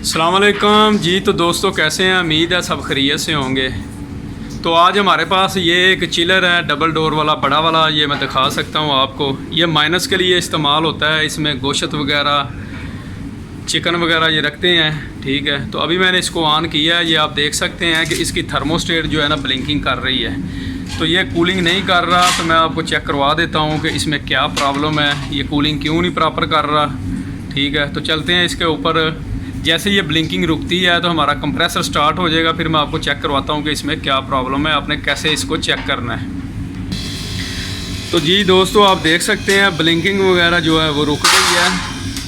अस्सलाम वालेकुम जी। तो दोस्तों कैसे हैं? उम्मीद है सब खैरियत से होंगे। तो आज हमारे पास ये एक चिलर है, डबल डोर वाला बड़ा वाला। ये मैं दिखा सकता हूँ आपको। ये माइनस के लिए इस्तेमाल होता है। इसमें गोश्त वगैरह, चिकन वगैरह ये रखते हैं। ठीक है, तो अभी मैंने इसको ऑन किया है। ये आप देख सकते हैं कि इसकी थर्मोस्टेट जो है ना ब्लिंकिंग कर रही है। तो ये कूलिंग नहीं कर रहा। तो मैं आपको चेक करवा देता हूँ कि इसमें क्या प्रॉब्लम है, ये कूलिंग क्यों नहीं प्रॉपर कर रहा। ठीक है, तो चलते हैं इसके ऊपर। जैसे ये ब्लिंकिंग रुकती है तो हमारा कंप्रेसर स्टार्ट हो जाएगा। फिर मैं आपको चेक करवाता हूँ कि इसमें क्या प्रॉब्लम है, आपने कैसे इसको चेक करना है। तो जी दोस्तों, आप देख सकते हैं ब्लिंकिंग वगैरह जो है वो रुक गई है।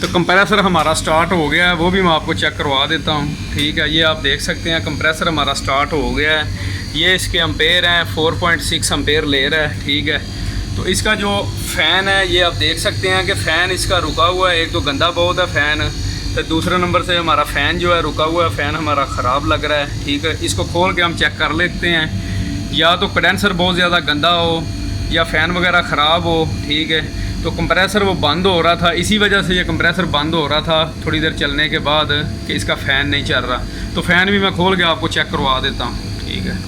तो कंप्रेसर हमारा स्टार्ट हो गया है, वो भी मैं आपको चेक करवा देता हूँ। ठीक है, ये आप देख सकते हैं कंप्रेसर हमारा स्टार्ट हो गया है। ये इसके एम्पेयर हैं, 4.6 एम्पेयर ले रहा है। ठीक है, तो इसका जो फ़ैन है ये आप देख सकते हैं कि फ़ैन इसका रुका हुआ है। एक तो गंदा बहुत है फ़ैन, तो दूसरे नंबर से हमारा फ़ैन जो है रुका हुआ है। फ़ैन हमारा ख़राब लग रहा है। ठीक है, इसको खोल के हम चेक कर लेते हैं। या तो कंडेंसर बहुत ज़्यादा गंदा हो या फ़ैन वगैरह ख़राब हो। ठीक है, तो कंप्रेसर वो बंद हो रहा था, इसी वजह से ये कंप्रेसर बंद हो रहा था थोड़ी देर चलने के बाद कि इसका फ़ैन नहीं चल रहा। तो फ़ैन भी मैं खोल के आपको चेक करवा देता हूँ। ठीक है,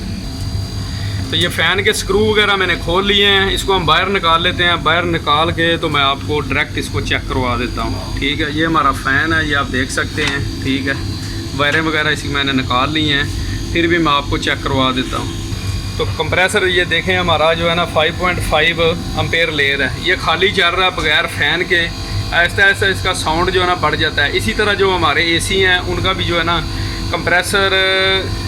तो ये फ़ैन के स्क्रू वगैरह मैंने खोल लिए हैं। इसको हम बाहर निकाल लेते हैं। बाहर निकाल के तो मैं आपको डायरेक्ट इसको चेक करवा देता हूँ। ठीक है, ये हमारा फ़ैन है, ये आप देख सकते हैं। ठीक है, वायरें वगैरह इसकी मैंने निकाल ली हैं। फिर भी मैं आपको चेक करवा देता हूँ। तो कंप्रेसर ये देखें हमारा जो है ना 5.5 एम्पेयर ले रहा है। ये खाली चल रहा है बगैर फ़ैन के। ऐसा ऐसा इसका साउंड जो है ना बढ़ जाता है। इसी तरह जो हमारे एसी हैं उनका भी जो है ना कंप्रेसर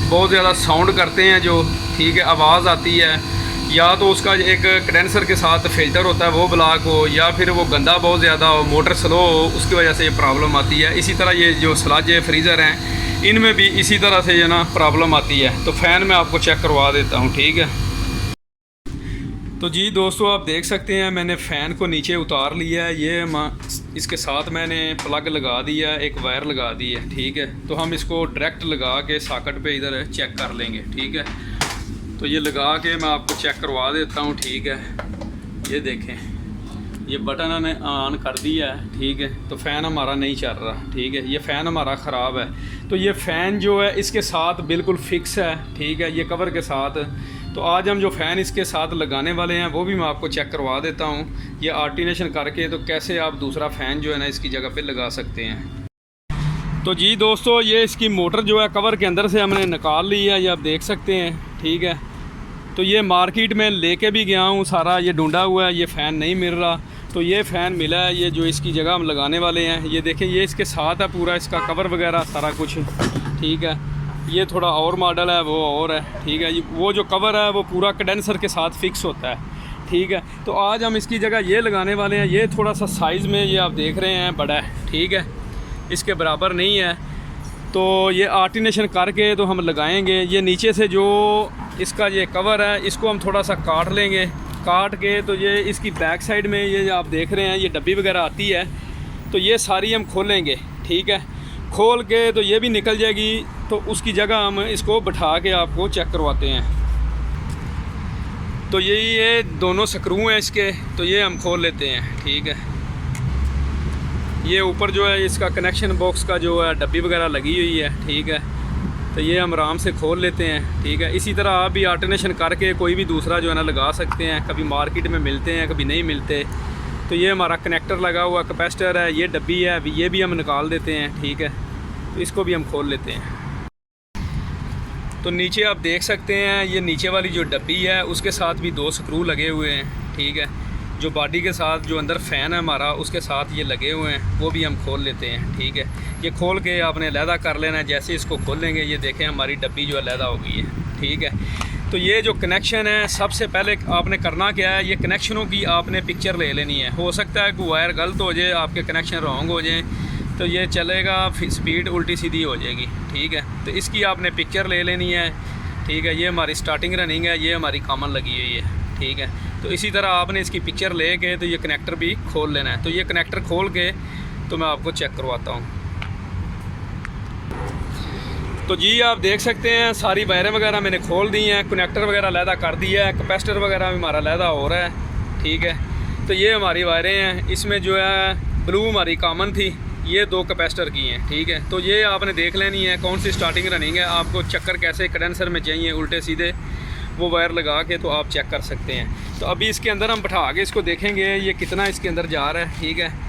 बहुत ज़्यादा साउंड करते हैं जो। ठीक है, आवाज़ आती है। या तो उसका एक कंडेंसर के साथ फ़िल्टर होता है वो ब्लॉक हो, या फिर वो गंदा बहुत ज़्यादा हो, मोटर स्लो हो, उसकी वजह से ये प्रॉब्लम आती है। इसी तरह ये जो स्लाजे फ्रीज़र हैं इनमें भी इसी तरह से ये ना प्रॉब्लम आती है। तो फ़ैन मैं आपको चेक करवा देता हूँ। ठीक है, तो जी दोस्तों, आप देख सकते हैं मैंने फ़ैन को नीचे उतार लिया है। ये इसके साथ मैंने प्लग लगा दिया, एक वायर लगा दी है। ठीक है, तो हम इसको डायरेक्ट लगा के सॉकेट पे इधर चेक कर लेंगे। ठीक है, तो ये लगा के मैं आपको चेक करवा देता हूँ। ठीक है, ये देखें, ये बटन हमने ऑन कर दिया है। ठीक है, तो फ़ैन हमारा नहीं चल रहा। ठीक है, ये फ़ैन हमारा ख़राब है। तो ये फ़ैन जो है इसके साथ बिल्कुल फ़िक्स है। ठीक है, ये कवर के साथ। तो आज हम जो फ़ैन इसके साथ लगाने वाले हैं वो भी मैं आपको चेक करवा देता हूँ। ये आर्टिनेशन करके तो कैसे आप दूसरा फ़ैन जो है ना इसकी जगह पे लगा सकते हैं। तो जी दोस्तों, ये इसकी मोटर जो है कवर के अंदर से हमने निकाल ली है, ये आप देख सकते हैं। ठीक है, तो ये मार्केट में लेके भी गया हूँ, सारा ये ढूंढा हुआ है, ये फ़ैन नहीं मिल रहा। तो ये फ़ैन मिला है, ये जो इसकी जगह हम लगाने वाले हैं। ये देखें, ये इसके साथ है पूरा, इसका कवर वगैरह सारा कुछ। ठीक है, ये थोड़ा और मॉडल है, वो और है। ठीक है, वो जो कवर है वो पूरा कंडेंसर के साथ फ़िक्स होता है। ठीक है, तो आज हम इसकी जगह ये लगाने वाले हैं। ये थोड़ा सा साइज़ में ये आप देख रहे हैं बड़ा है। ठीक है, इसके बराबर नहीं है। तो ये आर्टिनेशन करके तो हम लगाएंगे। ये नीचे से जो इसका ये कवर है इसको हम थोड़ा सा काट लेंगे। काट के तो ये इसकी बैक साइड में ये आप देख रहे हैं ये डब्बी वगैरह आती है, तो ये सारी हम खोलेंगे। ठीक है, खोल के तो ये भी निकल जाएगी। तो उसकी जगह हम इसको बिठा के आपको चेक करवाते हैं। तो ये दोनों स्क्रू हैं इसके, तो ये हम खोल लेते हैं। ठीक है, ये ऊपर जो है इसका कनेक्शन बॉक्स का जो है डब्बी वगैरह लगी हुई है। ठीक है, तो ये हम आराम से खोल लेते हैं। ठीक है, इसी तरह आप भी आर्टिनेशन करके कोई भी दूसरा जो है ना लगा सकते हैं। कभी मार्केट में मिलते हैं, कभी नहीं मिलते। तो ये हमारा कनेक्टर लगा हुआ कैपेसिटर है, ये डब्बी है, अभी ये भी हम निकाल देते हैं। ठीक है, तो इसको भी हम खोल लेते हैं। तो नीचे आप देख सकते हैं ये नीचे वाली जो डब्बी है उसके साथ भी 2 स्क्रू लगे हुए हैं। ठीक है, जो बॉडी के साथ जो अंदर फ़ैन है हमारा उसके साथ ये लगे हुए हैं, वो भी हम खोल लेते हैं। ठीक है, ये खोल के आपने अलहदा कर लेना है। जैसे इसको खोलेंगे ये देखें हमारी डब्बी जो अलहदा हो गई है। ठीक है, तो ये जो कनेक्शन है सबसे पहले आपने करना क्या है, ये कनेक्शनों की आपने पिक्चर ले लेनी है। हो सकता है कि वायर गलत हो जाए, आपके कनेक्शन रॉन्ग हो जाए, तो ये चलेगा, स्पीड उल्टी सीधी हो जाएगी। ठीक है, तो इसकी आपने पिक्चर ले लेनी है। ठीक है, ये हमारी स्टार्टिंग रनिंग है, ये हमारी कॉमन लगी हुई है। ठीक है, तो इसी तरह आपने इसकी पिक्चर ले के तो ये कनेक्टर भी खोल लेना है। तो ये कनेक्टर खोल के तो मैं आपको चेक करवाता हूँ। तो जी आप देख सकते हैं सारी वायरें वगैरह मैंने खोल दी हैं, कनेक्टर वगैरह अलहदा कर दिया है, कैपेसिटर वगैरह भी हमारा अलहदा हो रहा है। ठीक है, तो ये हमारी वायरें हैं। इसमें जो है ब्लू हमारी कॉमन थी, ये 2 कैपेसिटर की हैं, ठीक है। तो ये आपने देख लेनी है कौन सी स्टार्टिंग रनिंग है, आपको चक्कर कैसे कंडेंसर में चाहिए उल्टे सीधे, वो वायर लगा के तो आप चेक कर सकते हैं। तो अभी इसके अंदर हम बैठा के इसको देखेंगे ये कितना इसके अंदर जा रहा है, ठीक है।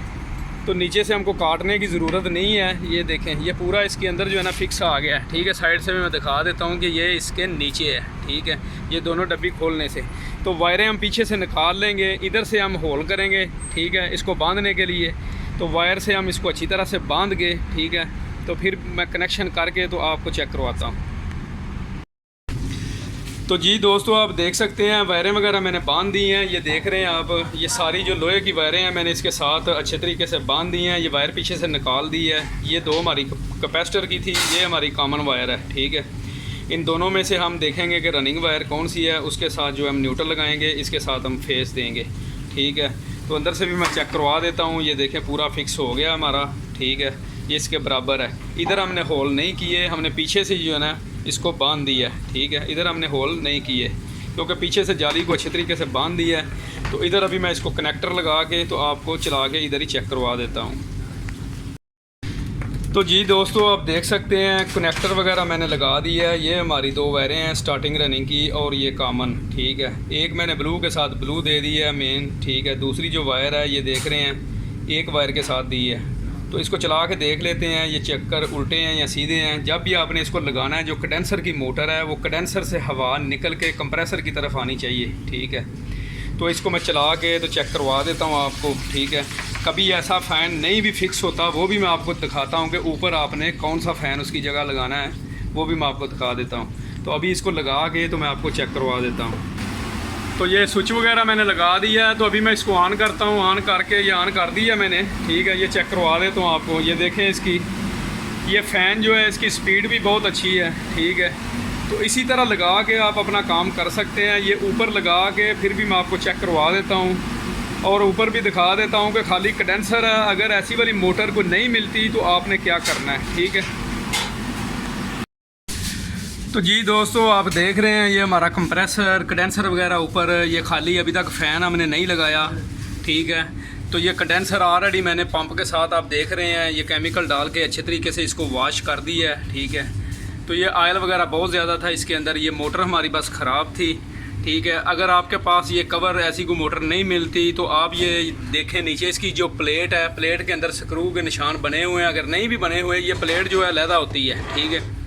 तो नीचे से हमको काटने की ज़रूरत नहीं है, ये देखें ये पूरा इसके अंदर जो है ना फिक्स आ गया है, ठीक है। साइड से भी मैं दिखा देता हूँ कि ये इसके नीचे है, ठीक है। ये दोनों डब्बी खोलने से तो वायरें हम पीछे से निकाल लेंगे, इधर से हम होल करेंगे, ठीक है, इसको बांधने के लिए। तो वायर से हम इसको अच्छी तरह से बांध गए, ठीक है। तो फिर मैं कनेक्शन करके तो आपको चेक करवाता हूँ। तो जी दोस्तों आप देख सकते हैं वायरें वगैरह मैंने बांध दी हैं, ये देख रहे हैं आप, ये सारी जो लोहे की वायरें हैं मैंने इसके साथ अच्छे तरीके से बांध दी हैं। ये वायर पीछे से निकाल दी है, ये 2 हमारी कैपेसिटर की थी, ये हमारी कॉमन वायर है, ठीक है। इन दोनों में से हम देखेंगे कि रनिंग वायर कौन सी है, उसके साथ जो हम न्यूट्रल लगाएंगे, इसके साथ हम फेस देंगे, ठीक है। तो अंदर से भी मैं चेक करवा देता हूँ, ये देखें पूरा फिक्स हो गया हमारा, ठीक है। ये इसके बराबर है, इधर हमने होल नहीं किए, हमने पीछे से जो है ना इसको बांध दिया है, ठीक है। इधर हमने होल नहीं किए क्योंकि पीछे से जाली को अच्छे तरीके से बांध दिया है। तो इधर अभी मैं इसको कनेक्टर लगा के तो आपको चला के इधर ही चेक करवा देता हूँ। तो जी दोस्तों आप देख सकते हैं कनेक्टर वगैरह मैंने लगा दिया है। ये हमारी 2 वायरें हैं स्टार्टिंग रनिंग की और ये कॉमन, ठीक है। एक मैंने ब्लू के साथ ब्लू दे दी है मेन, ठीक है। दूसरी जो वायर है ये देख रहे हैं एक वायर के साथ दी है। तो इसको चला के देख लेते हैं ये चक्कर उल्टे हैं या सीधे हैं। जब भी आपने इसको लगाना है, जो कंडेंसर की मोटर है वो कंडेंसर से हवा निकल के कंप्रेसर की तरफ आनी चाहिए, ठीक है। तो इसको मैं चला के तो चेक करवा देता हूँ आपको, ठीक है। कभी ऐसा फ़ैन नहीं भी फिक्स होता, वो भी मैं आपको दिखाता हूँ कि ऊपर आपने कौन सा फ़ैन उसकी जगह लगाना है, वो भी मैं आपको दिखा देता हूँ। तो अभी इसको लगा के तो मैं आपको चेक करवा देता हूँ। तो ये स्विच वगैरह मैंने लगा दिया है, तो अभी मैं इसको ऑन करता हूँ। ऑन करके ये ऑन कर दिया मैंने, ठीक है। ये चेक करवा देता हूँ आपको, ये देखें इसकी ये फ़ैन जो है इसकी स्पीड भी बहुत अच्छी है, ठीक है। तो इसी तरह लगा के आप अपना काम कर सकते हैं। ये ऊपर लगा के फिर भी मैं आपको चेक करवा देता हूँ और ऊपर भी दिखा देता हूँ कि खाली कंडेंसर है। अगर ऐसी वाली मोटर को नहीं मिलती तो आपने क्या करना है, ठीक है। तो जी दोस्तों आप देख रहे हैं ये हमारा कंप्रेसर कंडेंसर वगैरह ऊपर, ये खाली अभी तक फ़ैन हमने नहीं लगाया, ठीक है। तो ये कंडेंसर ऑलरेडी मैंने पंप के साथ आप देख रहे हैं ये केमिकल डाल के अच्छे तरीके से इसको वॉश कर दिया है, ठीक है। तो ये ऑयल वगैरह बहुत ज़्यादा था इसके अंदर, ये मोटर हमारी बस ख़राब थी, ठीक है। अगर आपके पास ये कवर ऐसी कोई मोटर नहीं मिलती तो आप ये देखें नीचे इसकी जो प्लेट है, प्लेट के अंदर स्क्रू के निशान बने हुए हैं। अगर नहीं भी बने हुए, ये प्लेट जो है अलहदा होती है, ठीक है।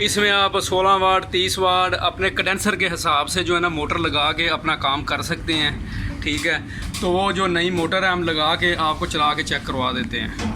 इसमें आप 16 वाट 30 वाट अपने कंडेंसर के हिसाब से जो है ना मोटर लगा के अपना काम कर सकते हैं, ठीक है। तो वो जो नई मोटर है हम लगा के आपको चला के चेक करवा देते हैं।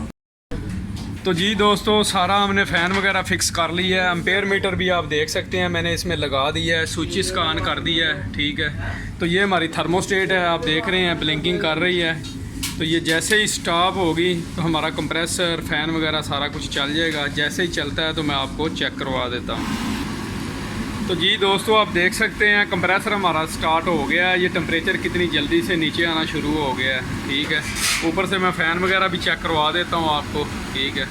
तो जी दोस्तों सारा हमने फ़ैन वगैरह फ़िक्स कर लिया है। एम्पेयर मीटर भी आप देख सकते हैं मैंने इसमें लगा दिया है, स्विचेस का ऑन कर दिया है, ठीक है। तो ये हमारी थर्मोस्टेट है, आप देख रहे हैं ब्लिंकिंग कर रही है। तो ये जैसे ही स्टॉप होगी तो हमारा कंप्रेसर फ़ैन वगैरह सारा कुछ चल जाएगा। जैसे ही चलता है तो मैं आपको चेक करवा देता हूँ। तो जी दोस्तों आप देख सकते हैं कंप्रेसर हमारा स्टार्ट हो गया है। ये टेम्परेचर कितनी जल्दी से नीचे आना शुरू हो गया है, ठीक है। ऊपर से मैं फ़ैन वगैरह भी चेक करवा देता हूँ आपको, ठीक है।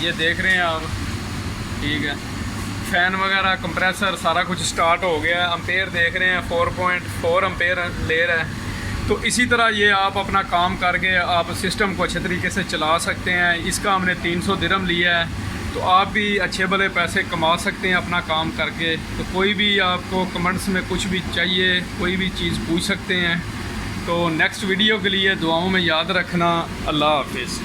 ये देख रहे हैं आप, ठीक है। फ़ैन वगैरह कंप्रेसर सारा कुछ स्टार्ट हो गया है। एम्पेयर देख रहे हैं 4.4 एम्पेयर ले रहा है। तो इसी तरह ये आप अपना काम करके आप सिस्टम को अच्छे तरीके से चला सकते हैं। इसका हमने 300 दिरहम लिया है, तो आप भी अच्छे भले पैसे कमा सकते हैं अपना काम करके। तो कोई भी आपको कमेंट्स में कुछ भी चाहिए, कोई भी चीज़ पूछ सकते हैं। तो नेक्स्ट वीडियो के लिए दुआओं में याद रखना। अल्लाह हाफिज़।